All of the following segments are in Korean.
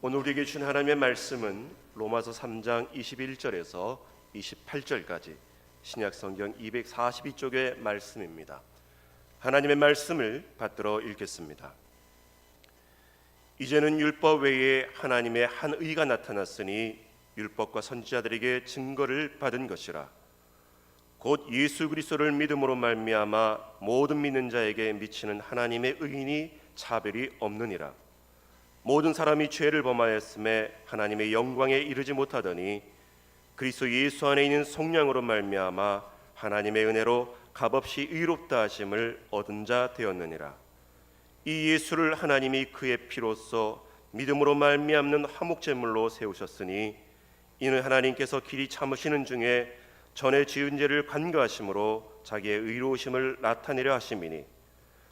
오늘 우리에게 주신 하나님의 말씀은 로마서 3장 21절에서 28절까지 신약성경 242쪽의 말씀입니다. 하나님의 말씀을 받들어 읽겠습니다. 이제는 율법 외에 하나님의 한 의가 나타났으니 율법과 선지자들에게 증거를 받은 것이라. 곧 예수 그리스도를 믿음으로 말미암아 모든 믿는 자에게 미치는 하나님의 의인이 차별이 없느니라. 모든 사람이 죄를 범하였음에 하나님의 영광에 이르지 못하더니 그리스도 예수 안에 있는 성령으로 말미암아 하나님의 은혜로 값없이 의롭다 하심을 얻은 자 되었느니라. 이 예수를 하나님이 그의 피로써 믿음으로 말미암는 화목제물로 세우셨으니 이는 하나님께서 길이 참으시는 중에 전에 지은 죄를 간과하심으로 자기의 의로우심을 나타내려 하심이니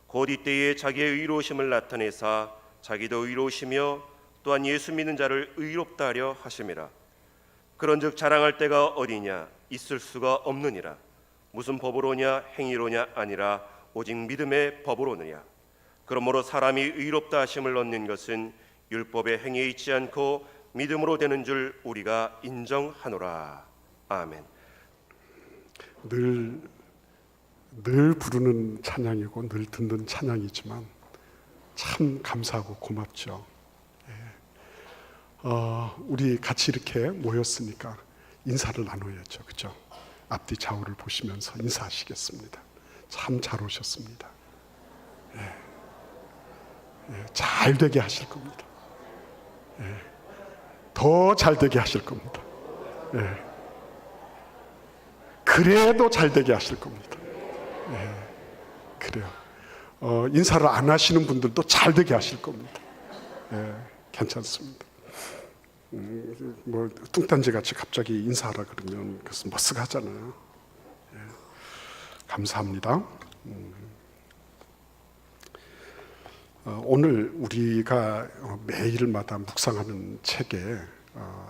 곧 이때에 자기의 의로우심을 나타내사 자기도 의로우시며 또한 예수 믿는 자를 의롭다 하려 하심이라. 그런즉 자랑할 때가 어디냐? 있을 수가 없느니라. 무슨 법으로냐? 행위로냐? 아니라 오직 믿음의 법으로느냐. 그러므로 사람이 의롭다 하심을 얻는 것은 율법의 행위에 있지 않고 믿음으로 되는 줄 우리가 인정하노라. 아멘. 늘 부르는 찬양이고 늘 듣는 찬양이지만 참 감사하고 고맙죠. 우리 같이 이렇게 모였으니까 인사를 나눠야죠, 그죠? 앞뒤 좌우를 보시면서 인사하시겠습니다. 참 잘 오셨습니다. 잘 되게 하실 겁니다. 더 잘 되게 하실 겁니다. 그래도 잘 되게 하실 겁니다. 그래요. 인사를 안 하시는 분들도 잘 되게 하실 겁니다. 괜찮습니다. 뭐 뚱딴지 같이 갑자기 인사하라 그러면 그것은 머쓱하잖아요. 감사합니다. 오늘 우리가 매일마다 묵상하는 책의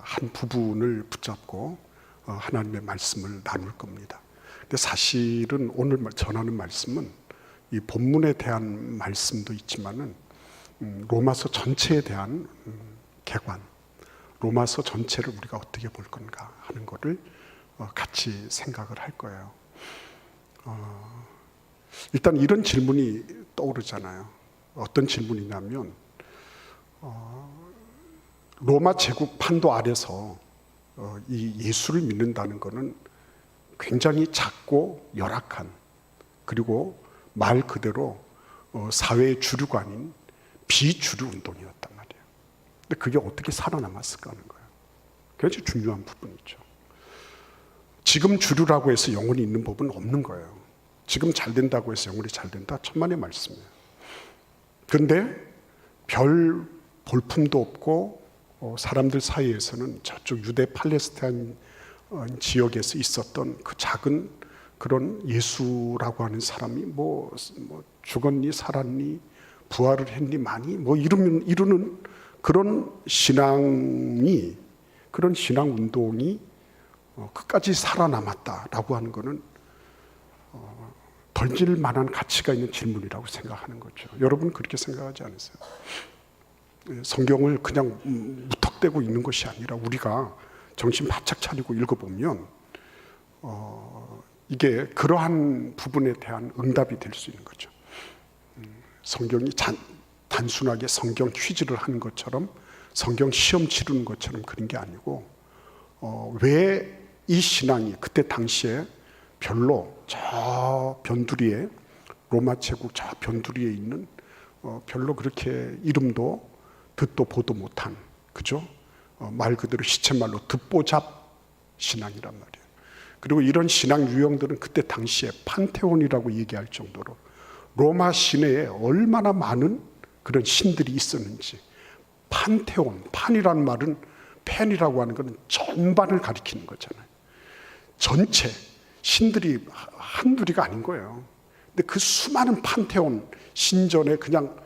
한 부분을 붙잡고 하나님의 말씀을 나눌 겁니다. 근데 사실은 오늘 전하는 말씀은 이 본문에 대한 말씀도 있지만은 로마서 전체에 대한 개관, 로마서 전체를 우리가 어떻게 볼 건가 하는 것을 같이 생각을 할 거예요. 일단 이런 질문이 떠오르잖아요. 어떤 질문이냐면 로마 제국 판도 아래서 이 예수를 믿는다는 것은 굉장히 작고 열악한, 그리고 말 그대로 사회의 주류가 아닌 비주류 운동이었단 말이에요. 근데 그게 어떻게 살아남았을까 하는 거예요. 굉장히 중요한 부분이죠. 지금 주류라고 해서 영혼이 있는 법은 없는 거예요. 지금 잘 된다고 해서 영혼이 잘 된다? 천만의 말씀이에요. 그런데 별 볼품도 없고 사람들 사이에서는 저쪽 유대 팔레스타인 지역에서 있었던 그 작은 그런 예수라고 하는 사람이 뭐 죽었니 살았니 부활을 했니 많이 뭐 이루는 그런 신앙이, 그런 신앙 운동이 끝까지 살아남았다라고 하는 것은 던질 만한 가치가 있는 질문이라고 생각하는 거죠. 여러분 그렇게 생각하지 않으세요? 성경을 그냥 무턱대고 읽는 것이 아니라 우리가 정신 바짝 차리고 읽어보면 이게 그러한 부분에 대한 응답이 될 수 있는 거죠. 성경이 단순하게 성경 퀴즈를 하는 것처럼, 성경 시험 치르는 것처럼 그런 게 아니고 왜 이 신앙이 그때 당시에 별로 저 변두리에, 로마 제국 저 변두리에 있는 별로 그렇게 이름도 듣도 보도 못한, 그죠? 말 그대로 시쳇말로 듣보잡 신앙이란 말이에요. 그리고 이런 신앙 유형들은 그때 당시에 판테온이라고 얘기할 정도로 로마 시내에 얼마나 많은 그런 신들이 있었는지. 판테온, 판이라는 말은, 팬이라고 하는 것은 전반을 가리키는 거잖아요. 전체 신들이 한둘이가 아닌 거예요. 근데 그 수많은 판테온 신전에 그냥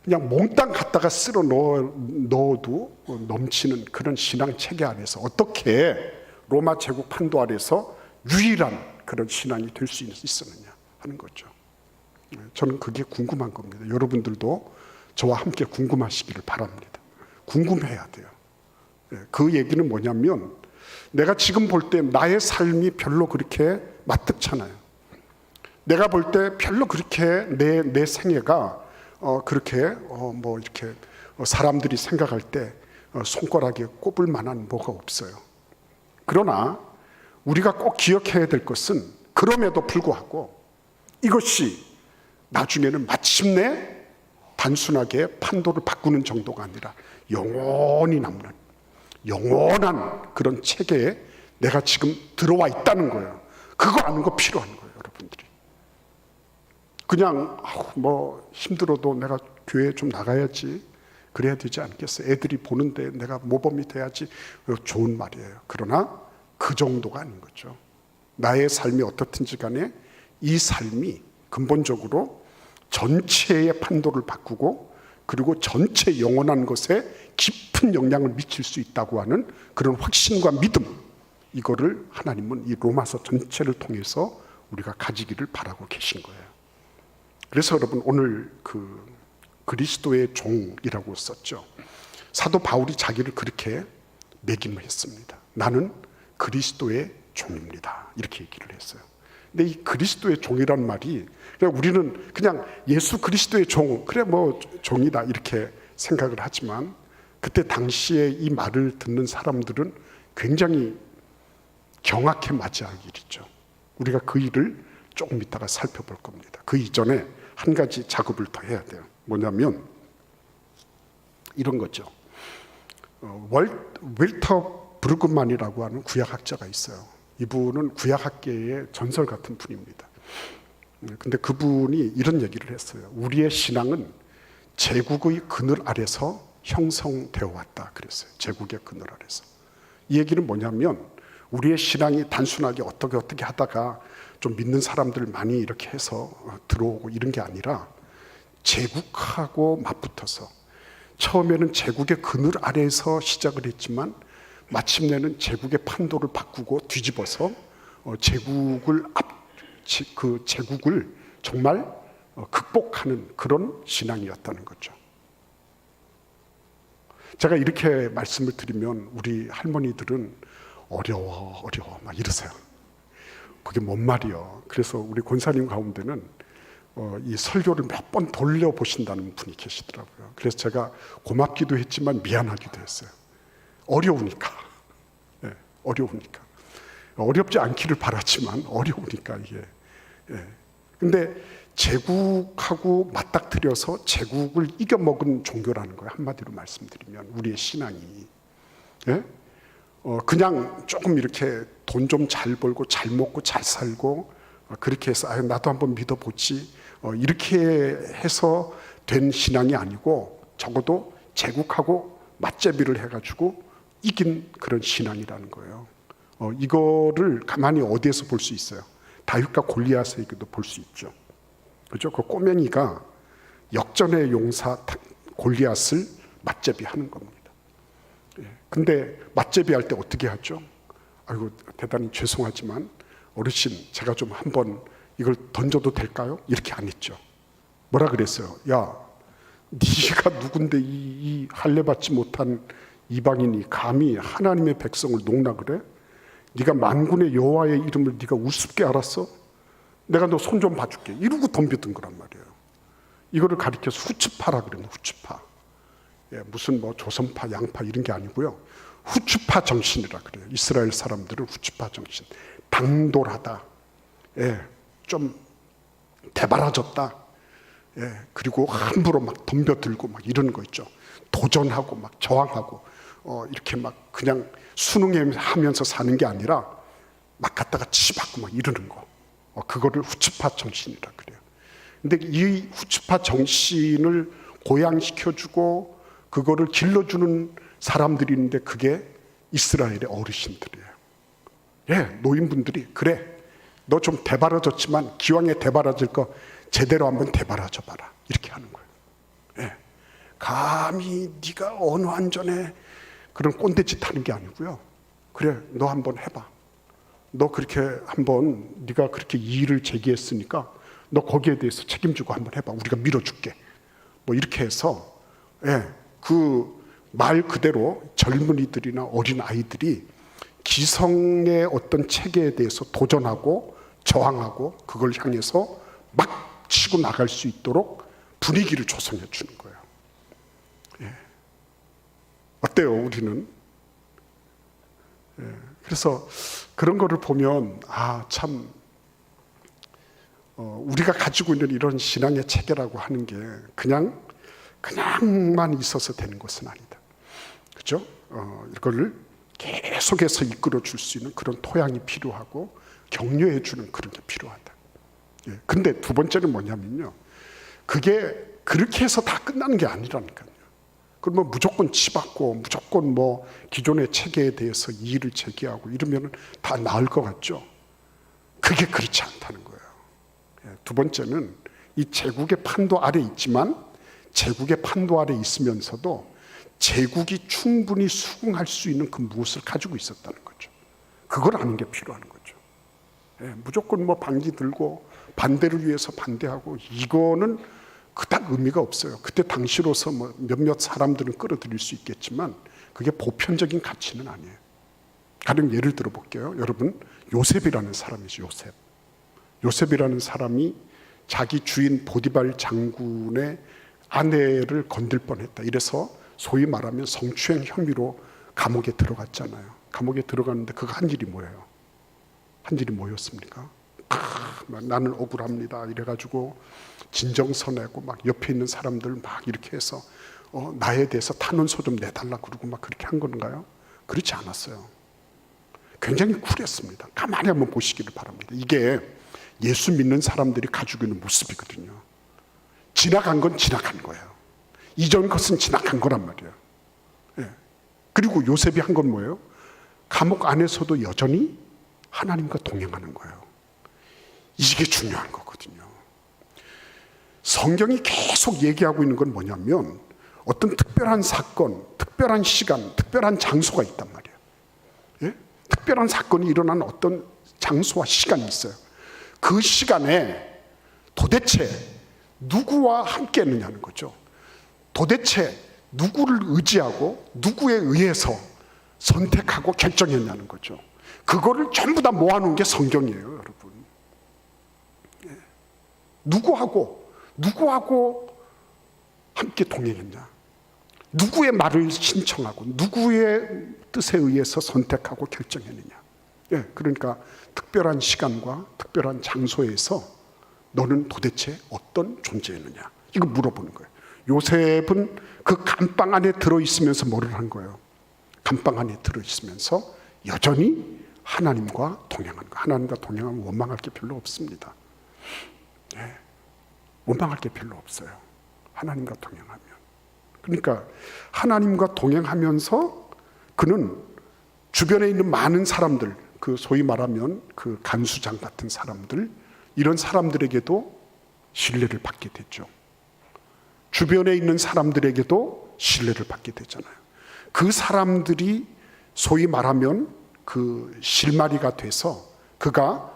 몽땅 갖다가 쓸어 넣어도 넘치는 그런 신앙 체계 안에서 어떻게 로마 제국 판도 아래서 유일한 그런 신앙이 될 수 있었느냐 하는 거죠. 저는 그게 궁금한 겁니다. 여러분들도 저와 함께 궁금하시기를 바랍니다. 궁금해야 돼요. 그 얘기는 뭐냐면 내가 지금 볼 때 나의 삶이 별로 그렇게 마뜩잖아요. 내가 볼 때 별로 그렇게 내 생애가 그렇게 뭐 이렇게 사람들이 생각할 때 손가락에 꼽을 만한 뭐가 없어요. 그러나 우리가 꼭 기억해야 될 것은 그럼에도 불구하고 이것이 나중에는 마침내 단순하게 판도를 바꾸는 정도가 아니라 영원히 남는 영원한 그런 체계에 내가 지금 들어와 있다는 거예요. 그거 아는 거 필요한 거예요, 여러분들이. 그냥 뭐 힘들어도 내가 교회 좀 나가야지 그래야 되지 않겠어요? 애들이 보는데 내가 모범이 돼야지. 좋은 말이에요. 그러나 그 정도가 아닌 거죠. 나의 삶이 어떻든지 간에 이 삶이 근본적으로 전체의 판도를 바꾸고 그리고 전체 영원한 것에 깊은 영향을 미칠 수 있다고 하는 그런 확신과 믿음, 이거를 하나님은 이 로마서 전체를 통해서 우리가 가지기를 바라고 계신 거예요. 그래서 여러분 오늘 그 그리스도의 종이라고 썼죠. 사도 바울이 자기를 그렇게 매김했습니다. 나는 그리스도의 종입니다. 이렇게 얘기를 했어요. 근데 이 그리스도의 종이란 말이 그냥 우리는 그냥 예수 그리스도의 종, 그래 뭐 종이다 이렇게 생각을 하지만 그때 당시에 이 말을 듣는 사람들은 굉장히 경악해 맞이할 일이죠. 우리가 그 일을 조금 이따가 살펴볼 겁니다. 그 이전에 한 가지 작업을 더 해야 돼요. 뭐냐면 이런 거죠. 윌터 브루그만이라고 하는 구약학자가 있어요. 이분은 구약학계의 전설 같은 분입니다. 근데 그분이 이런 얘기를 했어요. 우리의 신앙은 제국의 그늘 아래서 형성되어 왔다 그랬어요. 제국의 그늘 아래서. 이 얘기는 뭐냐면 우리의 신앙이 단순하게 어떻게 하다가 좀 믿는 사람들 많이 이렇게 해서 들어오고 이런 게 아니라 제국하고 맞붙어서 처음에는 제국의 그늘 아래에서 시작을 했지만 마침내는 제국의 판도를 바꾸고 뒤집어서 제국을 정말 극복하는 그런 신앙이었다는 거죠. 제가 이렇게 말씀을 드리면 우리 할머니들은 어려워 막 이러세요. 그게 뭔 말이요? 그래서 우리 권사님 가운데는 이 설교를 몇 번 돌려보신다는 분이 계시더라고요. 그래서 제가 고맙기도 했지만 미안하기도 했어요. 어려우니까. 네, 어려우니까. 어렵지 않기를 바랐지만 어려우니까 이게. 근데 제국하고 맞닥뜨려서 제국을 이겨먹은 종교라는 거예요. 한마디로 말씀드리면 우리의 신앙이. 그냥 조금 이렇게 돈 좀 잘 벌고 잘 먹고 잘 살고 그렇게 해서 나도 한번 믿어보지 이렇게 해서 된 신앙이 아니고 적어도 제국하고 맞제비를 해가지고 이긴 그런 신앙이라는 거예요. 이거를 가만히 어디에서 볼 수 있어요? 다윗과 골리앗에게도 볼 수 있죠. 그죠? 그 꼬맹이가 역전의 용사 골리앗을 맞제비하는 겁니다. 근데 맞제비할 때 어떻게 하죠? 아이고 대단히 죄송하지만 어르신 제가 좀 한번 이걸 던져도 될까요? 이렇게 안 했죠. 뭐라 그랬어요? 야, 네가 누군데 이 할례 받지 못한 이방인이 감히 하나님의 백성을 농락을 해? 네가 만군의 여호와의 이름을 네가 우습게 알았어? 내가 너 손 좀 봐줄게. 이러고 덤벼든 거란 말이에요. 이거를 가리켜서 후츠파라 그래요. 후츠파. 무슨 뭐 조선파, 양파 이런 게 아니고요. 후츠파 정신이라 그래요. 이스라엘 사람들은 후츠파 정신. 당돌하다. 좀 대바라졌다. 그리고 함부로 막 덤벼들고 막 이러는 거 있죠. 도전하고 막 저항하고 이렇게 막 그냥 순응하면서 사는 게 아니라 막 갖다가 치받고 막 이러는 거. 그거를 후츠파 정신이라 그래요. 근데 이 후츠파 정신을 고양시켜주고 그거를 길러주는 사람들이 있는데 그게 이스라엘의 어르신들이에요. 노인분들이 그래 너 좀 대바라졌지만 기왕에 대바라질 거 제대로 한번 대바라져 봐라 이렇게 하는 거예요. 감히 네가 어느 안전에 그런 꼰대짓 하는 게 아니고요. 그래 너 한번 해봐. 너 그렇게 한번 네가 그렇게 이의를 제기했으니까 너 거기에 대해서 책임지고 한번 해봐. 우리가 밀어줄게. 뭐 이렇게 해서 그 말 그대로 젊은이들이나 어린 아이들이 기성의 어떤 체계에 대해서 도전하고 저항하고 그걸 향해서 막 치고 나갈 수 있도록 분위기를 조성해 주는 거예요. 예. 어때요, 우리는? 예. 그래서 그런 거를 보면 참 우리가 가지고 있는 이런 신앙의 체계라고 하는 게 그냥만 있어서 되는 것은 아니다. 그죠? 이걸 계속해서 이끌어 줄 수 있는 그런 토양이 필요하고 격려해 주는 그런 게 필요하다. 예. 근데 두 번째는 뭐냐면요. 그게 그렇게 해서 다 끝나는 게 아니라니까요. 그러면 무조건 치받고 무조건 기존의 체계에 대해서 이의를 제기하고 이러면 다 나을 것 같죠. 그게 그렇지 않다는 거예요. 예. 두 번째는 이 제국의 판도 아래 있지만 제국의 판도 아래 있으면서도 제국이 충분히 수긍할 수 있는 그 무엇을 가지고 있었다는 거죠. 그걸 아는 게 필요한 거죠. 예, 무조건 방지 들고 반대를 위해서 반대하고 이거는 그닥 의미가 없어요. 그때 당시로서 몇몇 사람들은 끌어들일 수 있겠지만 그게 보편적인 가치는 아니에요. 가령 예를 들어 볼게요. 여러분, 요셉이라는 사람이죠. 요셉이라는 사람이 자기 주인 보디발 장군의 아내를 건들 뻔했다. 이래서 소위 말하면 성추행 혐의로 감옥에 들어갔잖아요. 감옥에 들어갔는데 그가 한 일이 뭐예요? 한 일이 뭐였습니까? 나는 억울합니다. 이래가지고 진정서 내고 옆에 있는 사람들 이렇게 해서 나에 대해서 탄원서 좀 내달라 그러고 그렇게 한 건가요? 그렇지 않았어요. 굉장히 쿨했습니다. 가만히 한번 보시기를 바랍니다. 이게 예수 믿는 사람들이 가지고 있는 모습이거든요. 지나간 건 지나간 거예요. 이전 것은 지나간 거란 말이에요. 예. 그리고 요셉이 한 건 뭐예요? 감옥 안에서도 여전히 하나님과 동행하는 거예요. 이게 중요한 거거든요. 성경이 계속 얘기하고 있는 건 뭐냐면 어떤 특별한 사건, 특별한 시간, 특별한 장소가 있단 말이에요. 예? 특별한 사건이 일어난 어떤 장소와 시간이 있어요. 그 시간에 도대체 누구와 함께 했느냐는 거죠. 도대체 누구를 의지하고 누구에 의해서 선택하고 결정했냐는 거죠. 그거를 전부 다 모아놓은 게 성경이에요, 여러분. 예. 누구하고 함께 동행했냐? 누구의 말을 신청하고 누구의 뜻에 의해서 선택하고 결정했느냐? 예, 그러니까 특별한 시간과 특별한 장소에서 너는 도대체 어떤 존재였느냐? 이거 물어보는 거예요. 요셉은 그 감방 안에 들어있으면서 뭐를 한 거예요? 감방 안에 들어있으면서 여전히 하나님과 동행하는 거예요. 하나님과 동행하면 원망할 게 별로 없습니다. 네. 원망할 게 별로 없어요. 하나님과 동행하면. 그러니까 하나님과 동행하면서 그는 주변에 있는 많은 사람들, 그 소위 말하면 그 간수장 같은 사람들, 이런 사람들에게도 신뢰를 받게 됐죠. 주변에 있는 사람들에게도 신뢰를 받게 되잖아요. 그 사람들이 소위 말하면 그 실마리가 돼서 그가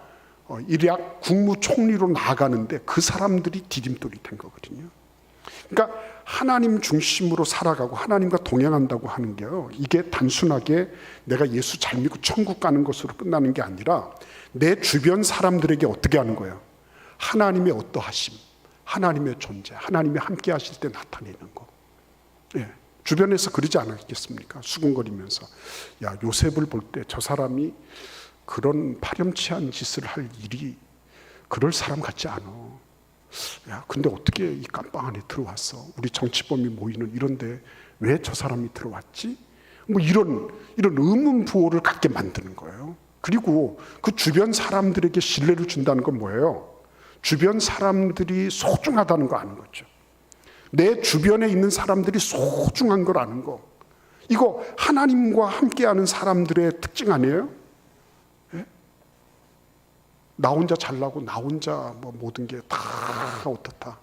일약 국무총리로 나아가는데 그 사람들이 디딤돌이 된 거거든요. 그러니까 하나님 중심으로 살아가고 하나님과 동행한다고 하는 게요, 이게 단순하게 내가 예수 잘 믿고 천국 가는 것으로 끝나는 게 아니라 내 주변 사람들에게 어떻게 하는 거예요? 하나님의 어떠하심, 하나님의 존재, 하나님이 함께 하실 때 나타내는 거. 예, 주변에서 그러지 않았겠습니까? 수군거리면서 야, 요셉을 볼 때 저 사람이 그런 파렴치한 짓을 할 일이 그럴 사람 같지 않아. 야, 근데 어떻게 이 깜빵 안에 들어왔어? 우리 정치범이 모이는 이런데 왜 저 사람이 들어왔지? 이런 의문 부호를 갖게 만드는 거예요. 그리고 그 주변 사람들에게 신뢰를 준다는 건 뭐예요? 주변 사람들이 소중하다는 거 아는 거죠. 내 주변에 있는 사람들이 소중한 걸 아는 거. 이거 하나님과 함께하는 사람들의 특징 아니에요? 예? 나 혼자 잘나고 나 혼자 모든 게 다 어떻다.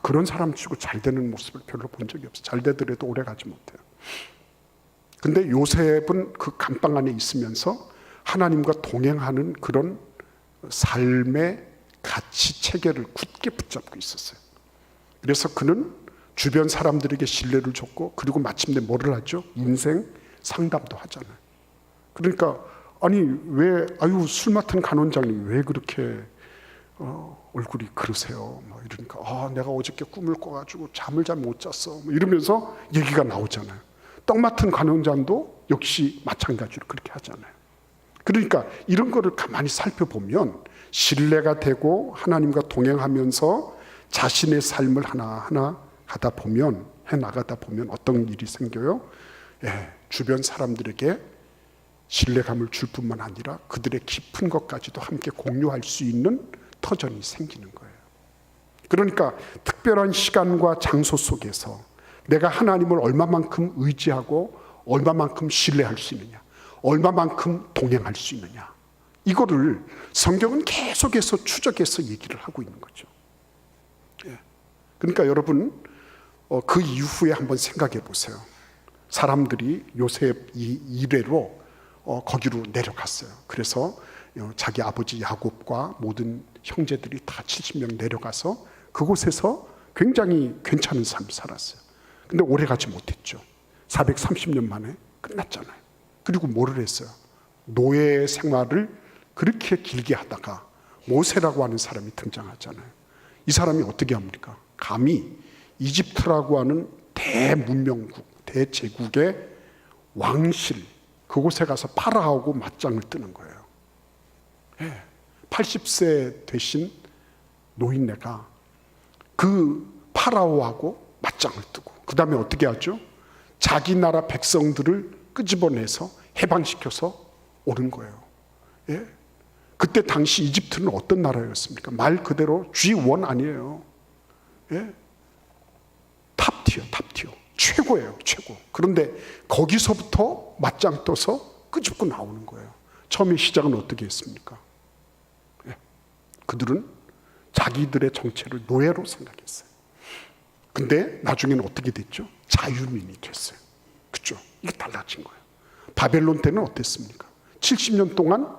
그런 사람 치고 잘 되는 모습을 별로 본 적이 없어요. 잘 되더라도 오래 가지 못해요. 근데 요셉은 그 감방 안에 있으면서 하나님과 동행하는 그런 삶의 가치 체계를 굳게 붙잡고 있었어요. 그래서 그는 주변 사람들에게 신뢰를 줬고, 그리고 마침내 뭐를 하죠? 인생 상담도 하잖아요. 그러니까 아니 왜 술 맡은 간원장님 왜 그렇게 얼굴이 그러세요? 뭐 이러니까 내가 어저께 꿈을 꿔가지고 잠을 잘 못 잤어. 뭐 이러면서 얘기가 나오잖아요. 떡 맡은 간원장도 역시 마찬가지로 그렇게 하잖아요. 그러니까 이런 거를 가만히 살펴보면 신뢰가 되고 하나님과 동행하면서 자신의 삶을 하나하나 해나가다 보면 어떤 일이 생겨요? 주변 사람들에게 신뢰감을 줄 뿐만 아니라 그들의 깊은 것까지도 함께 공유할 수 있는 터전이 생기는 거예요. 그러니까 특별한 시간과 장소 속에서 내가 하나님을 얼마만큼 의지하고 얼마만큼 신뢰할 수 있느냐, 얼마만큼 동행할 수 있느냐, 이거를 성경은 계속해서 추적해서 얘기를 하고 있는 거죠. 그러니까 여러분 그 이후에 한번 생각해 보세요. 사람들이 요셉 이 이래로 거기로 내려갔어요. 그래서 자기 아버지 야곱과 모든 형제들이 다 70명 내려가서 그곳에서 굉장히 괜찮은 삶을 살았어요. 근데 오래 가지 못했죠. 430년 만에 끝났잖아요. 그리고 뭐를 했어요? 노예 생활을 그렇게 길게 하다가 모세라고 하는 사람이 등장하잖아요. 이 사람이 어떻게 합니까? 감히 이집트라고 하는 대문명국, 대제국의 왕실, 그곳에 가서 파라오하고 맞짱을 뜨는 거예요. 80세 되신 노인네가 그 파라오하고 맞짱을 뜨고, 그 다음에 어떻게 하죠? 자기 나라 백성들을 끄집어내서 해방시켜서 오는 거예요. 그때 당시 이집트는 어떤 나라였습니까? 말 그대로 G1 아니에요. 탑티어. 최고예요, 최고. 그런데 거기서부터 맞짱 떠서 끄집고 나오는 거예요. 처음에 시작은 어떻게 했습니까? 그들은 자기들의 정체를 노예로 생각했어요. 근데 나중에는 어떻게 됐죠? 자유민이 됐어요. 그렇죠? 이게 달라진 거예요. 바벨론 때는 어땠습니까? 70년 동안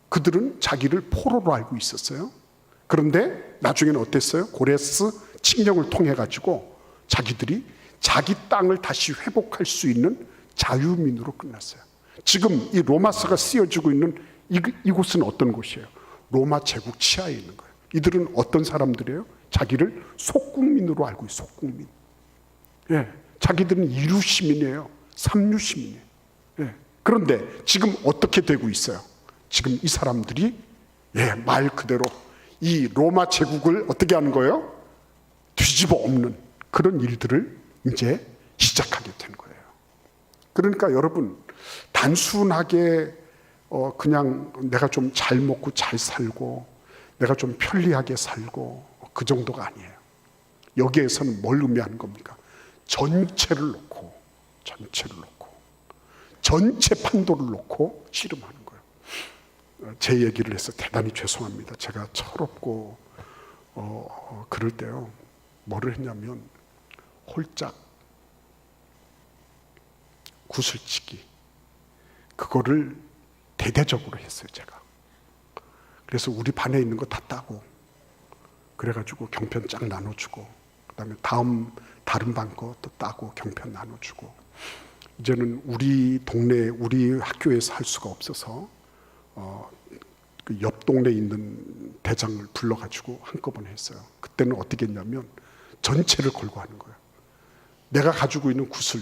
그들은 자기를 포로로 알고 있었어요. 그런데 나중에는 어땠어요? 고레스 칙령을 통해 가지고 자기들이 자기 땅을 다시 회복할 수 있는 자유민으로 끝났어요. 지금 이 로마서가 쓰여지고 있는 이곳은 어떤 곳이에요? 로마 제국 치하에 있는 거예요. 이들은 어떤 사람들이에요? 자기를 속국민으로 알고 있어요. 속국민. 자기들은 이류 시민이에요. 삼류 시민이에요. 그런데 지금 어떻게 되고 있어요? 지금 이 사람들이 말 그대로 이 로마 제국을 어떻게 하는 거예요? 뒤집어 엎는 그런 일들을 이제 시작하게 된 거예요. 그러니까 여러분, 단순하게 그냥 내가 좀 잘 먹고 잘 살고 내가 좀 편리하게 살고 그 정도가 아니에요. 여기에서는 뭘 의미하는 겁니까? 전체를 놓고 전체 판도를 놓고 씨름하는 거예요. 제 얘기를 해서 대단히 죄송합니다. 제가 철없고 그럴 때요, 뭐를 했냐면 홀짝 구슬치기, 그거를 대대적으로 했어요, 제가. 그래서 우리 반에 있는 거 다 따고, 그래가지고 경편 쫙 나눠주고, 그 다음에 다른 반 거 또 따고 경편 나눠주고, 이제는 우리 동네, 우리 학교에서 할 수가 없어서 그 옆 동네에 있는 대장을 불러가지고 한꺼번에 했어요. 그때는 어떻게 했냐면 전체를 걸고 하는 거예요. 내가 가지고 있는 구슬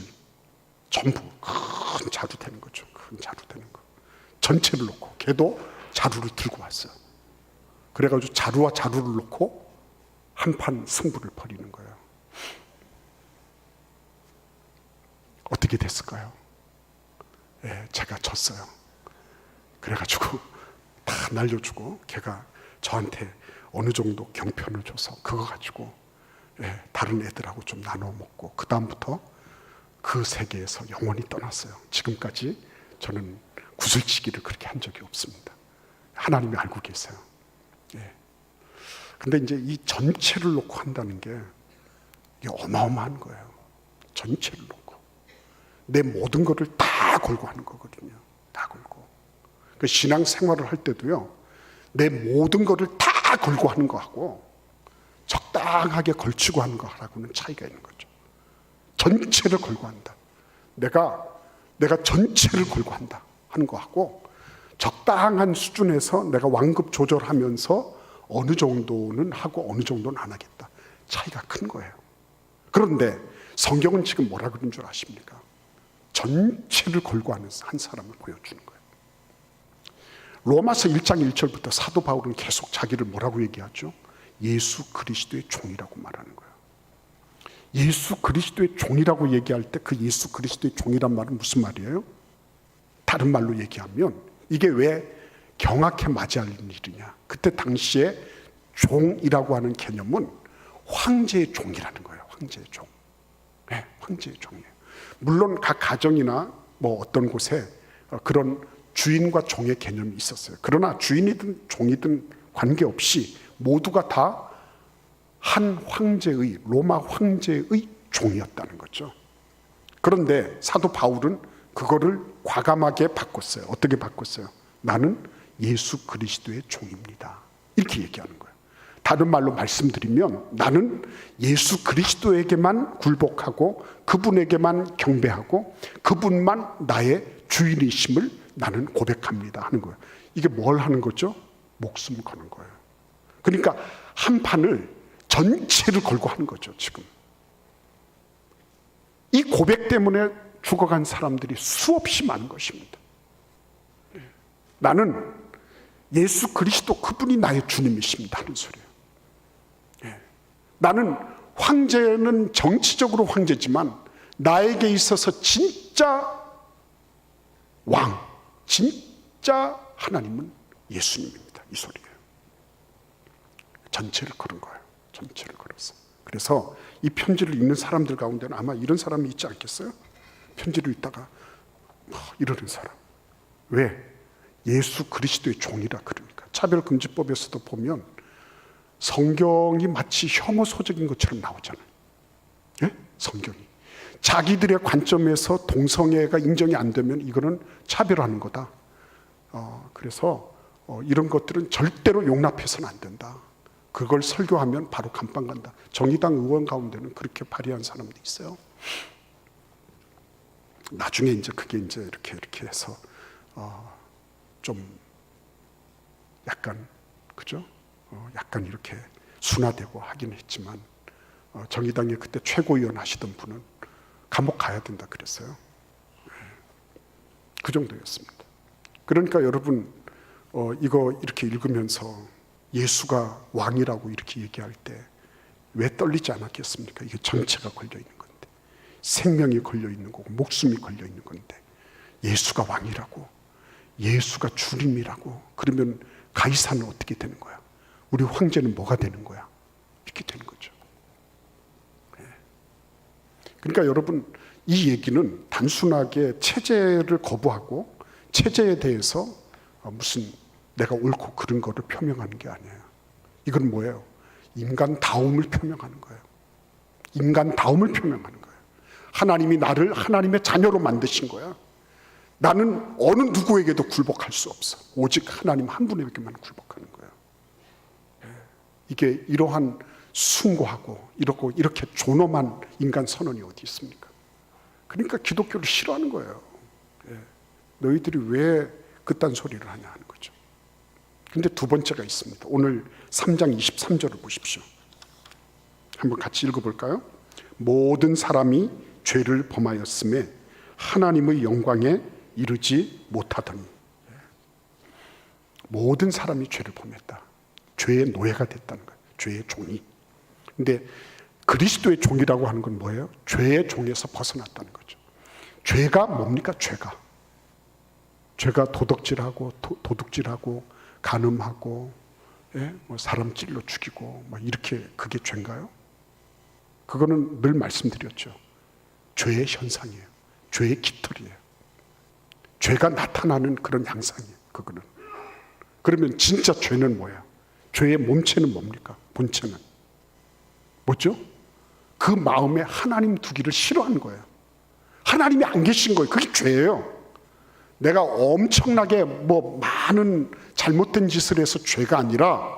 전부 큰 자루 되는 거죠. 큰 자루 되는 거. 전체를 놓고, 걔도 자루를 들고 왔어요. 그래가지고 자루와 자루를 놓고 한판 승부를 벌이는 거예요. 어떻게 됐을까요? 제가 졌어요. 그래가지고 다 날려주고, 걔가 저한테 어느 정도 경편을 줘서 그거 가지고 다른 애들하고 좀 나눠 먹고, 그 다음부터 그 세계에서 영원히 떠났어요. 지금까지 저는 구슬치기를 그렇게 한 적이 없습니다. 하나님이 알고 계세요. 근데 이제 이 전체를 놓고 한다는 게 이게 어마어마한 거예요. 전체를 놓고 내 모든 것을 다 걸고 하는 거거든요. 다 걸고. 그 신앙 생활을 할 때도요, 내 모든 것을 다 걸고 하는 거하고 적당히 적당하게 걸치고 하는 거하고는 차이가 있는 거죠. 전체를 걸고 한다. 내가 전체를 걸고 한다 하는 거하고, 적당한 수준에서 내가 완급 조절하면서 어느 정도는 하고 어느 정도는 안 하겠다. 차이가 큰 거예요. 그런데 성경은 지금 뭐라 그런 줄 아십니까? 전체를 걸고 하는 한 사람을 보여주는 거예요. 로마서 1장 1절부터 사도 바울은 계속 자기를 뭐라고 얘기하죠? 예수 그리스도의 종이라고 말하는 거예요. 예수 그리스도의 종이라고 얘기할 때 그 예수 그리스도의 종이란 말은 무슨 말이에요? 다른 말로 얘기하면 이게 왜 경악해 맞이할 일이냐? 그때 당시에 종이라고 하는 개념은 황제의 종이라는 거예요. 황제의 종. 네, 황제의 종이에요. 물론 각 가정이나 뭐 어떤 곳에 그런 주인과 종의 개념이 있었어요. 그러나 주인이든 종이든 관계없이 모두가 다 한 황제의, 로마 황제의 종이었다는 거죠. 그런데 사도 바울은 그거를 과감하게 바꿨어요. 어떻게 바꿨어요? 나는 예수 그리스도의 종입니다. 이렇게 얘기하는 거예요. 다른 말로 말씀드리면 나는 예수 그리스도에게만 굴복하고 그분에게만 경배하고 그분만 나의 주인이심을 나는 고백합니다 하는 거예요. 이게 뭘 하는 거죠? 목숨 거는 거예요. 그러니까 한 판을 전체를 걸고 하는 거죠. 지금 이 고백 때문에 죽어간 사람들이 수없이 많은 것입니다. 나는 예수 그리스도 그분이 나의 주님이십니다 하는 소리예요. 나는 황제는 정치적으로 황제지만 나에게 있어서 진짜 왕, 진짜 하나님은 예수님입니다. 이 소리예요. 전체를 걸은 거예요. 전체를 걸었어. 그래서 이 편지를 읽는 사람들 가운데는 아마 이런 사람이 있지 않겠어요? 편지를 읽다가 이러는 사람. 왜? 예수 그리스도의 종이라 그러니까. 차별금지법에서도 보면 성경이 마치 혐오 소적인 것처럼 나오잖아요. 예? 성경이. 자기들의 관점에서 동성애가 인정이 안 되면 이거는 차별하는 거다. 그래서 이런 것들은 절대로 용납해서는 안 된다. 그걸 설교하면 바로 감방 간다. 정의당 의원 가운데는 그렇게 발의한 사람도 있어요. 나중에 이제 그게 이제 이렇게 해서 좀 약간 그죠? 약간 이렇게 순화되고 하긴 했지만 정의당의 그때 최고위원 하시던 분은 감옥 가야 된다 그랬어요. 그 정도였습니다. 그러니까 여러분 이거 이렇게 읽으면서 예수가 왕이라고 이렇게 얘기할 때 왜 떨리지 않았겠습니까? 이게 전체가 걸려 있는 건데, 생명이 걸려 있는 거고 목숨이 걸려 있는 건데, 예수가 왕이라고, 예수가 주님이라고 그러면 가이사는 어떻게 되는 거야? 우리 황제는 뭐가 되는 거야? 이렇게 되는 거죠. 그러니까 여러분 이 얘기는 단순하게 체제를 거부하고 체제에 대해서 무슨 내가 옳고 그른 거를 표명하는 게 아니에요. 이건 뭐예요? 인간다움을 표명하는 거예요. 인간다움을 표명하는 거예요. 하나님이 나를 하나님의 자녀로 만드신 거야. 나는 어느 누구에게도 굴복할 수 없어. 오직 하나님 한 분에게만 굴복하는 거예요. 이게 이러한 숭고하고 이렇게 존엄한 인간 선언이 어디 있습니까? 그러니까 기독교를 싫어하는 거예요. 너희들이 왜 그딴 소리를 하냐 하는 거죠. 근데 두 번째가 있습니다. 오늘 3장 23절을 보십시오. 한번 같이 읽어볼까요? 모든 사람이 죄를 범하였음에 하나님의 영광에 이르지 못하더니. 모든 사람이 죄를 범했다. 죄의 노예가 됐다는 거예요. 죄의 종이. 근데 그리스도의 종이라고 하는 건 뭐예요? 죄의 종에서 벗어났다는 거죠. 죄가 뭡니까? 죄가 도덕질하고 도둑질하고 간음하고 뭐 사람 찔러 죽이고 막 이렇게 그게 죄인가요? 그거는 늘 말씀드렸죠. 죄의 현상이에요. 죄의 깃털이에요. 죄가 나타나는 그런 양상이에요. 그거는. 그러면 진짜 죄는 뭐야? 죄의 몸체는 뭡니까? 본체는 뭐죠? 그 마음에 하나님 두기를 싫어하는 거예요. 하나님이 안 계신 거예요. 그게 죄예요. 내가 엄청나게 뭐 많은 잘못된 짓을 해서 죄가 아니라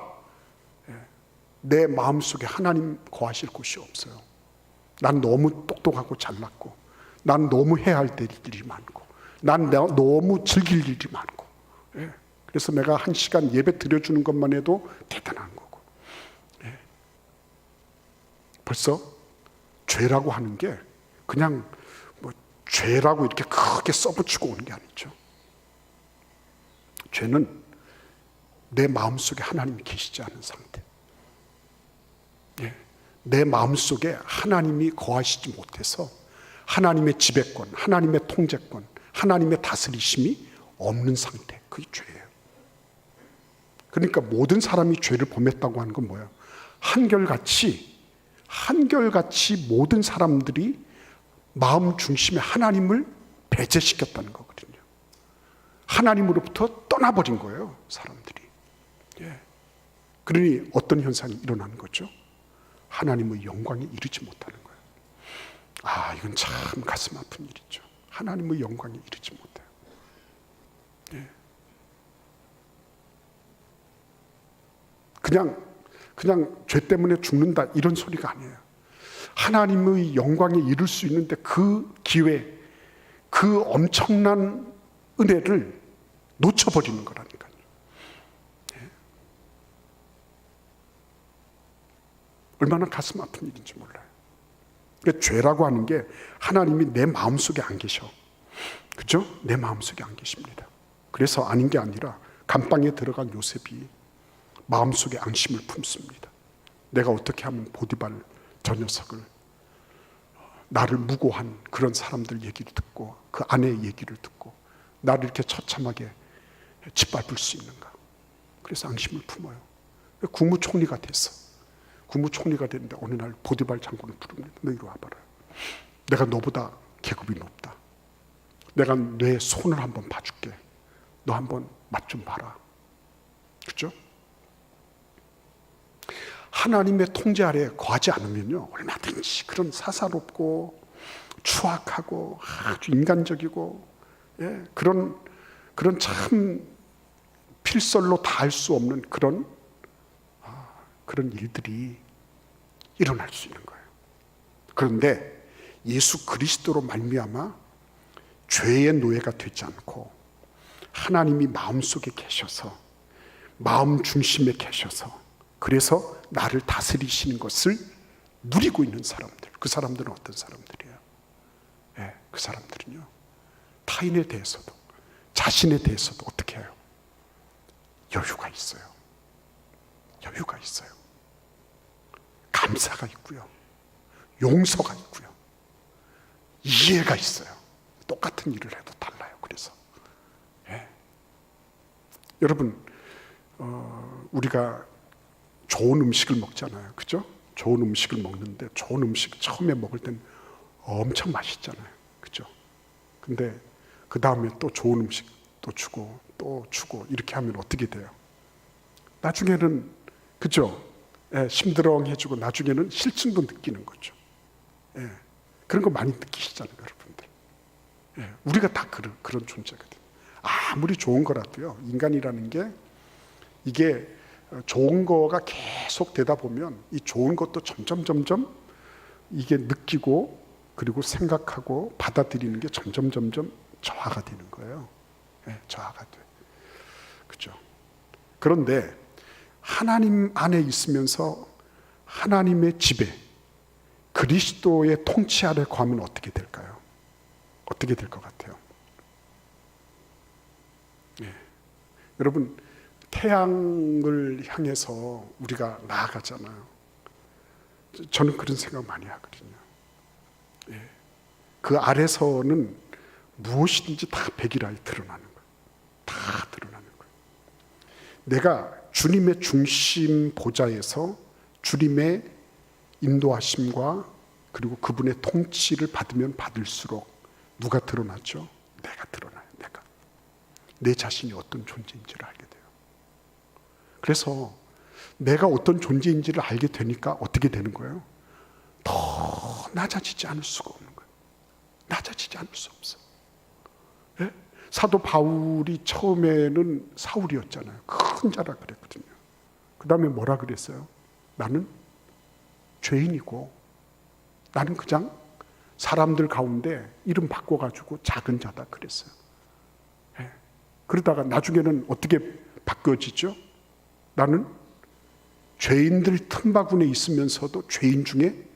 내 마음속에 하나님 거하실 곳이 없어요. 난 너무 똑똑하고 잘났고, 난 너무 해야 할 일이 많고, 난 너무 즐길 일이 많고, 예. 그래서 내가 1시간 예배 드려주는 것만 해도 대단한 거고, 예. 벌써 죄라고 하는 게 그냥 뭐 죄라고 이렇게 크게 써붙이고 오는 게 아니죠. 죄는 내 마음속에 하나님이 계시지 않은 상태, 예. 내 마음속에 하나님이 거하시지 못해서 하나님의 지배권, 하나님의 통제권, 하나님의 다스리심이 없는 상태, 그게 죄예요. 그러니까 모든 사람이 죄를 범했다고 하는 건 뭐예요? 한결같이 모든 사람들이 마음 중심에 하나님을 배제시켰다는 거거든요. 하나님으로부터 떠나버린 거예요, 사람들이. 예. 그러니 어떤 현상이 일어나는 거죠? 하나님의 영광에 이르지 못하는 거예요. 아, 이건 참 가슴 아픈 일이죠. 하나님의 영광에 이르지 못해요. 예. 그냥 죄 때문에 죽는다 이런 소리가 아니에요. 하나님의 영광에 이를 수 있는데 그 기회, 그 엄청난 은혜를 놓쳐버리는 거라니까요. 예. 얼마나 가슴 아픈 일인지 몰라요. 그러니까 죄라고 하는 게 하나님이 내 마음속에 안 계셔. 그죠? 내 마음속에 안 계십니다. 그래서 아닌 게 아니라 감방에 들어간 요셉이 마음속에 앙심을 품습니다. 내가 어떻게 하면 보디발 저 녀석을, 나를 무고한 그런 사람들 얘기를 듣고 그 아내의 얘기를 듣고 나를 이렇게 처참하게 짓밟을 수 있는가. 그래서 앙심을 품어요. 국무총리가 됐어. 국무총리가 됐는데 어느 날 보디발 장군을 부릅니다. 너 이리 와봐라. 내가 너보다 계급이 높다. 내가 내 손을 한번 봐줄게. 너 한번 맛 좀 봐라. 그렇죠? 하나님의 통제 아래 거하지 않으면요, 얼마든지 그런 사사롭고 추악하고 아주 인간적이고, 예, 그런 참 필설로 다 할 수 없는 그런 일들이 일어날 수 있는 거예요. 그런데 예수 그리스도로 말미암아 죄의 노예가 되지 않고 하나님이 마음속에 계셔서, 마음 중심에 계셔서, 그래서 나를 다스리시는 것을 누리고 있는 사람들, 그 사람들은 어떤 사람들이에요? 예, 그 사람들은요, 타인에 대해서도 자신에 대해서도 어떻게 해요? 여유가 있어요. 여유가 있어요. 감사가 있고요, 용서가 있고요, 이해가 있어요. 똑같은 일을 해도 달라요. 그래서 예. 여러분, 우리가 좋은 음식을 먹잖아요. 그죠? 좋은 음식을 먹는데 좋은 음식 처음에 먹을 땐 엄청 맛있잖아요. 그죠? 근데 그 다음에 또 좋은 음식 또 주고 또 주고 이렇게 하면 어떻게 돼요? 나중에는, 그죠? 예, 심드렁해지고 나중에는 실증도 느끼는 거죠. 예, 그런 거 많이 느끼시잖아요, 여러분들. 예, 우리가 다 그런 존재거든요. 아무리 좋은 거라도요, 인간이라는 게 이게 좋은 거가 계속 되다 보면 이 좋은 것도 점점 이게 느끼고 그리고 생각하고 받아들이는 게 점점 저하가 되는 거예요. 네, 저하가 돼. 그죠? 그런데 하나님 안에 있으면서 하나님의 지배, 그리스도의 통치 아래 거하면 어떻게 될까요? 어떻게 될 것 같아요? 네. 여러분, 태양을 향해서 우리가 나아가잖아요. 저는 그런 생각 많이 하거든요. 예. 그 아래서는 무엇이든지 다 백일하에 드러나는 거예요. 다 드러나는 거예요. 내가 주님의 중심 보좌에서 주님의 인도하심과 그리고 그분의 통치를 받으면 받을수록 누가 드러나죠? 내가 드러나요. 내가. 내 자신이 어떤 존재인지를 알게 돼요. 그래서 내가 어떤 존재인지를 알게 되니까 어떻게 되는 거예요? 더 낮아지지 않을 수가 없는 거예요. 낮아지지 않을 수 없어. 예? 사도 바울이 처음에는 사울이었잖아요. 큰 자라 그랬거든요. 그 다음에 뭐라 그랬어요? 나는 죄인이고 나는 그냥 사람들 가운데 이름 바꿔가지고 작은 자다 그랬어요. 예. 그러다가 나중에는 어떻게 바뀌어지죠? 나는 죄인들 틈바구니에 있으면서도 죄인 중에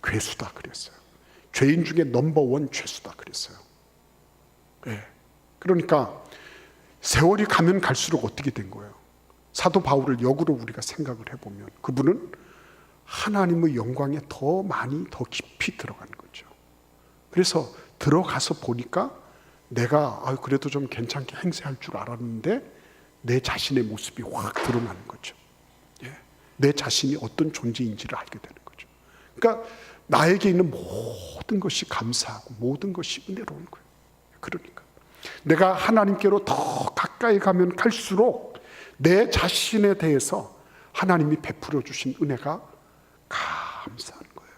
괴수다 그랬어요. 죄인 중에 넘버원 죄수다 그랬어요. 예. 그러니까 세월이 가면 갈수록 어떻게 된 거예요? 사도 바울을 역으로 우리가 생각을 해보면 그분은 하나님의 영광에 더 많이 더 깊이 들어간 거죠. 그래서 들어가서 보니까 내가 그래도 좀 괜찮게 행세할 줄 알았는데 내 자신의 모습이 확 드러나는 거죠. 예. 내 자신이 어떤 존재인지를 알게 되는 거죠. 그러니까 나에게 있는 모든 것이 감사하고 모든 것이 은혜로운 거예요. 그러니까 내가 하나님께로 더 가까이 가면 갈수록 내 자신에 대해서 하나님이 베풀어 주신 은혜가 감사한 거예요.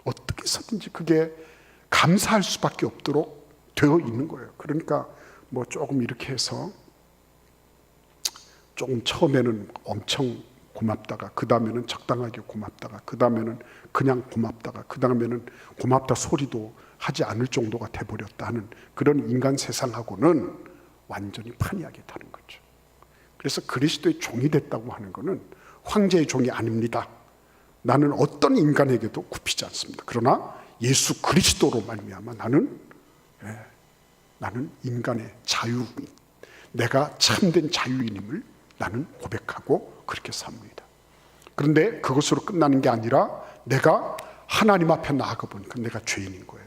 어떻게 해서든지 그게 감사할 수밖에 없도록 되어 있는 거예요. 그러니까 뭐 조금 이렇게 해서 조금 처음에는 엄청 고맙다가 그 다음에는 적당하게 고맙다가 그 다음에는 그냥 고맙다가 그 다음에는 고맙다 소리도 하지 않을 정도가 돼버렸다 하는 그런 인간 세상하고는 완전히 판이하게 다른 거죠. 그래서 그리스도의 종이 됐다고 하는 것은 황제의 종이 아닙니다. 나는 어떤 인간에게도 굽히지 않습니다. 그러나 예수 그리스도로 말미암아 나는 인간의 자유인, 내가 참된 자유인임을 나는 고백하고 그렇게 삽니다. 그런데 그것으로 끝나는 게 아니라 내가 하나님 앞에 나아가 보니까 내가 죄인인 거예요.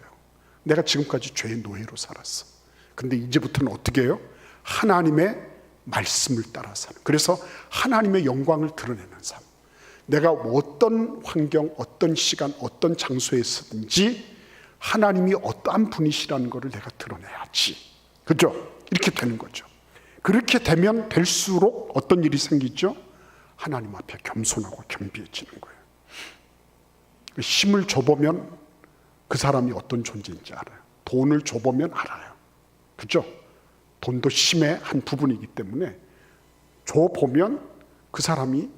내가 지금까지 죄의 노예로 살았어. 근데 이제부터는 어떻게 해요? 하나님의 말씀을 따라 사는. 그래서 하나님의 영광을 드러내는 삶. 내가 어떤 환경, 어떤 시간, 어떤 장소에 있든지 하나님이 어떠한 분이시라는 것을 내가 드러내야지. 그죠? 이렇게 되는 거죠. 그렇게 되면 될수록 어떤 일이 생기죠? 하나님 앞에 겸손하고 겸비해지는 거예요. 힘을 줘보면 그 사람이 어떤 존재인지 알아요. 돈을 줘보면 알아요. 그죠? 돈도 힘의 한 부분이기 때문에 줘보면 그 사람이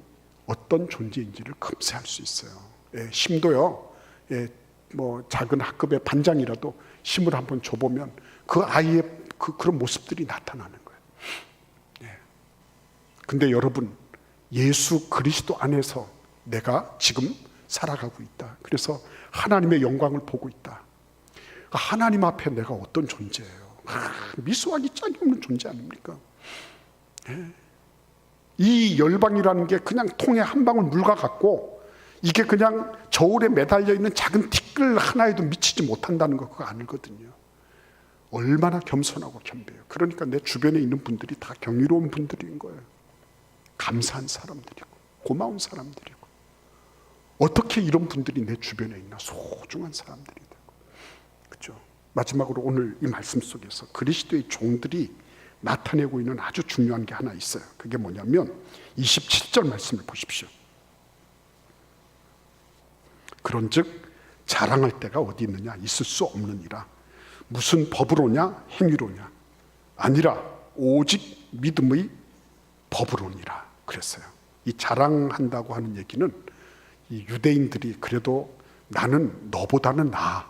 어떤 존재인지를 금세할 수 있어요. 예, 힘도요. 예, 뭐 작은 학급의 반장이라도 힘을 한번 줘보면 그 아이의 그런 모습들이 나타나는 거예요. 예. 근데 여러분, 예수 그리스도 안에서 내가 지금 살아가고 있다. 그래서 하나님의 영광을 보고 있다. 하나님 앞에 내가 어떤 존재예요? 미소하기 짝이 없는 존재 아닙니까? 예. 이 열방이라는 게 그냥 통에 한 방울 물과 같고 이게 그냥 저울에 매달려 있는 작은 티끌 하나에도 미치지 못한다는 거 그거 아니거든요. 얼마나 겸손하고 겸비해요. 그러니까 내 주변에 있는 분들이 다 경이로운 분들인 거예요. 감사한 사람들이고 고마운 사람들이고 어떻게 이런 분들이 내 주변에 있나 소중한 사람들이 되고 그렇죠? 마지막으로 오늘 이 말씀 속에서 그리스도의 종들이 나타내고 있는 아주 중요한 게 하나 있어요. 그게 뭐냐면 27절 말씀을 보십시오. 그런즉 자랑할 때가 어디 있느냐? 있을 수 없느니라. 무슨 법으로냐? 행위로냐? 아니라 오직 믿음의 법으로니라 그랬어요. 이 자랑한다고 하는 얘기는 이 유대인들이 그래도 나는 너보다는 나아.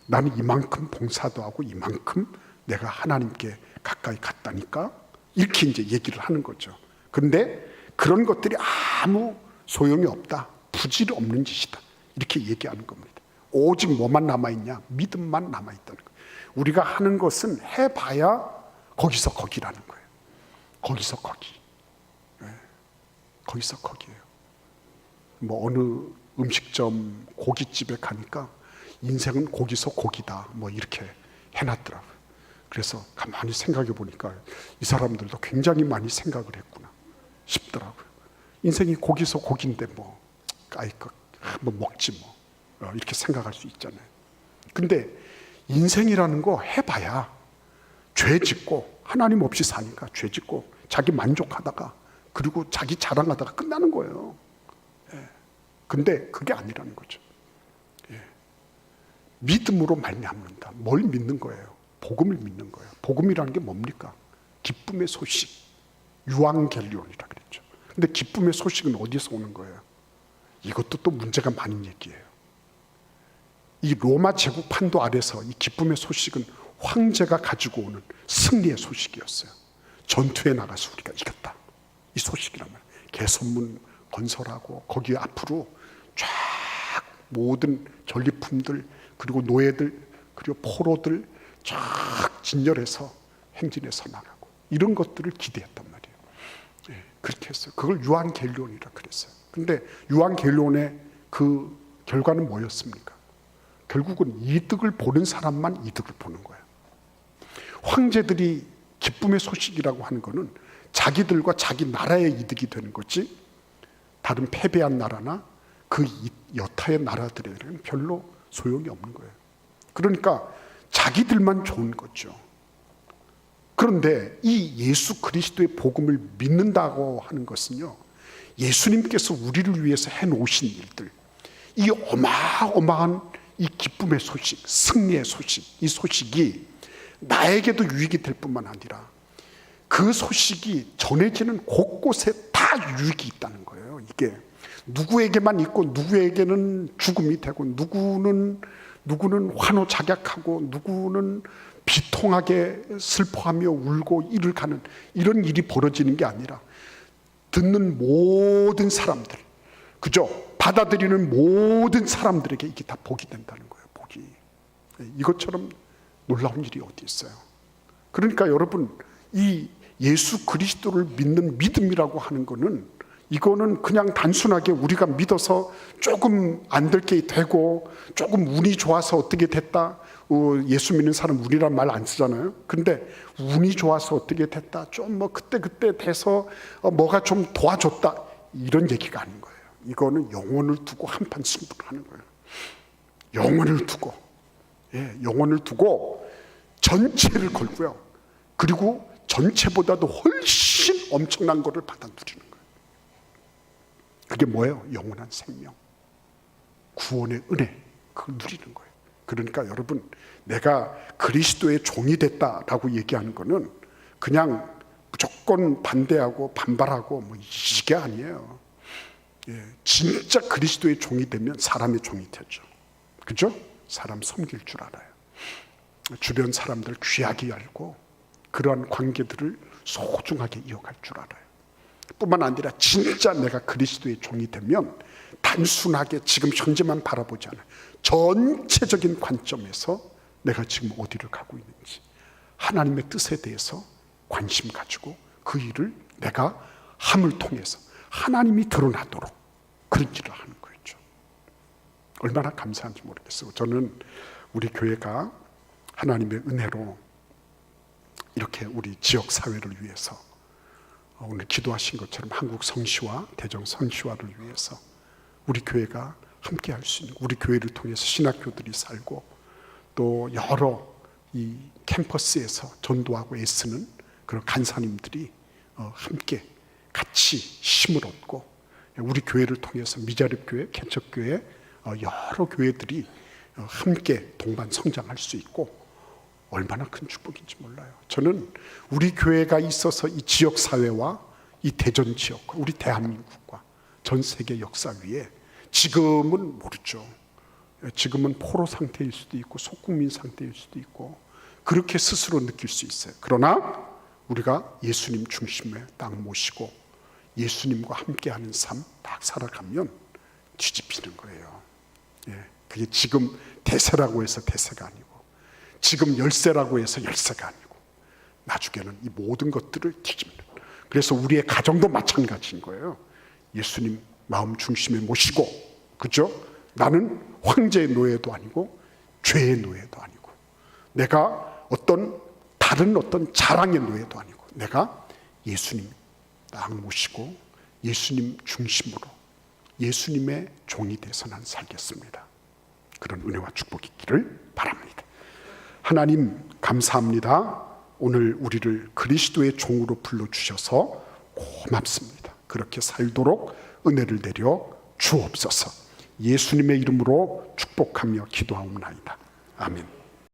나는 이만큼 봉사도 하고 이만큼 내가 하나님께 가까이 갔다니까 이렇게 이제 얘기를 하는 거죠. 그런데 그런 것들이 아무 소용이 없다. 부질 없는 짓이다. 이렇게 얘기하는 겁니다. 오직 뭐만 남아있냐? 믿음만 남아있다는 거예요. 우리가 하는 것은 해봐야 거기서 거기라는 거예요. 거기서 거기. 네. 거기서 거기예요. 뭐 어느 음식점 고깃집에 가니까 인생은 거기서 고기다. 뭐 이렇게 해놨더라고요. 그래서 가만히 생각해 보니까 이 사람들도 굉장히 많이 생각을 했구나 싶더라고요. 인생이 고기서 고기인데 뭐 먹지 뭐 이렇게 생각할 수 있잖아요. 근데 인생이라는 거 해봐야 죄 짓고 하나님 없이 사니까 죄 짓고 자기 만족하다가 그리고 자기 자랑하다가 끝나는 거예요. 예. 근데 그게 아니라는 거죠. 예. 믿음으로 말미암는다. 뭘 믿는 거예요? 복음을 믿는 거예요. 복음이라는 게 뭡니까? 기쁨의 소식, 유앙겔리온이라 그랬죠. 근데 기쁨의 소식은 어디서 오는 거예요? 이것도 또 문제가 많은 얘기예요. 이 로마 제국 판도 아래서 이 기쁨의 소식은 황제가 가지고 오는 승리의 소식이었어요. 전투에 나가서 우리가 이겼다, 이 소식이란 말이에요. 개선문 건설하고 거기 앞으로 쫙 모든 전리품들, 그리고 노예들, 그리고 포로들 쫙 진열해서 행진해서 나가고, 이런 것들을 기대했단 말이에요. 그렇게 했어요. 그걸 유한겔리온이라 그랬어요. 근데 유한겔리온의 그 결과는 뭐였습니까? 결국은 이득을 보는 사람만 이득을 보는 거예요. 황제들이 기쁨의 소식이라고 하는 거는 자기들과 자기 나라의 이득이 되는 거지, 다른 패배한 나라나 그 여타의 나라들에는 별로 소용이 없는 거예요. 그러니까 자기들만 좋은 거죠. 그런데 이 예수 그리스도의 복음을 믿는다고 하는 것은요, 예수님께서 우리를 위해서 해놓으신 일들, 이 어마어마한 이 기쁨의 소식, 승리의 소식, 이 소식이 나에게도 유익이 될 뿐만 아니라 그 소식이 전해지는 곳곳에 다 유익이 있다는 거예요. 이게 누구에게만 있고 누구에게는 죽음이 되고, 누구는 환호작약하고, 누구는 비통하게 슬퍼하며 울고 이를 가는, 이런 일이 벌어지는 게 아니라 듣는 모든 사람들, 그죠? 받아들이는 모든 사람들에게 이게 다 복이 된다는 거예요. 복이. 이것처럼 놀라운 일이 어디 있어요? 그러니까 여러분, 이 예수 그리스도를 믿는 믿음이라고 하는 거는, 이거는 그냥 단순하게 우리가 믿어서 조금 안 될 게 되고, 조금 운이 좋아서 어떻게 됐다, 예수 믿는 사람 운이란 말 안 쓰잖아요. 근데 운이 좋아서 어떻게 됐다, 좀 뭐 그때 돼서 뭐가 좀 도와줬다, 이런 얘기가 아닌 거예요. 이거는 영혼을 두고 한판 승부를 하는 거예요. 영혼을 두고, 영혼을 두고 전체를 걸고요. 그리고 전체보다도 훨씬 엄청난 것을 받아 누리는 거예요. 그게 뭐예요? 영원한 생명, 구원의 은혜, 그걸 누리는 거예요. 그러니까 여러분, 내가 그리스도의 종이 됐다라고 얘기하는 거는 그냥 무조건 반대하고 반발하고 뭐 이게 아니에요. 진짜 그리스도의 종이 되면 사람의 종이 되죠. 그죠? 사람 섬길 줄 알아요. 주변 사람들 귀하게 알고, 그러한 관계들을 소중하게 이어갈 줄 알아요. 뿐만 아니라 진짜 내가 그리스도의 종이 되면 단순하게 지금 현재만 바라보지 않아요. 전체적인 관점에서 내가 지금 어디를 가고 있는지, 하나님의 뜻에 대해서 관심 가지고 그 일을 내가 함을 통해서 하나님이 드러나도록 그런 일을 하는 거였죠. 얼마나 감사한지 모르겠어요. 저는 우리 교회가 하나님의 은혜로 이렇게 우리 지역 사회를 위해서, 오늘 기도하신 것처럼 한국 성시와 대전 성시화를 위해서 우리 교회가 함께 할 수 있는, 우리 교회를 통해서 신학교들이 살고, 또 여러 이 캠퍼스에서 전도하고 애쓰는 그런 간사님들이 함께 같이 힘을 얻고, 우리 교회를 통해서 미자립교회, 개척교회, 여러 교회들이 함께 동반 성장할 수 있고, 얼마나 큰 축복인지 몰라요. 저는 우리 교회가 있어서 이 지역 사회와 이 대전 지역과 우리 대한민국과 전 세계 역사 위에, 지금은 모르죠. 지금은 포로 상태일 수도 있고 속국민 상태일 수도 있고 그렇게 스스로 느낄 수 있어요. 그러나 우리가 예수님 중심에 딱 모시고 예수님과 함께하는 삶 딱 살아가면 뒤집히는 거예요. 그게 지금 대세라고 해서 대세가 아니고, 지금 열세라고 해서 열세가 아니고, 나중에는 이 모든 것들을 뒤집는. 그래서 우리의 가정도 마찬가지인 거예요. 예수님 마음 중심에 모시고, 그죠? 나는 황제의 노예도 아니고 죄의 노예도 아니고, 내가 다른 어떤 자랑의 노예도 아니고, 내가 예수님 딱 모시고 예수님 중심으로 예수님의 종이 돼서 난 살겠습니다. 그런 은혜와 축복이 있기를 바랍니다. 하나님 감사합니다. 오늘 우리를 그리스도의 종으로 불러주셔서 고맙습니다. 그렇게 살도록 은혜를 내려 주옵소서. 예수님의 이름으로 축복하며 기도하옵나이다. 아멘.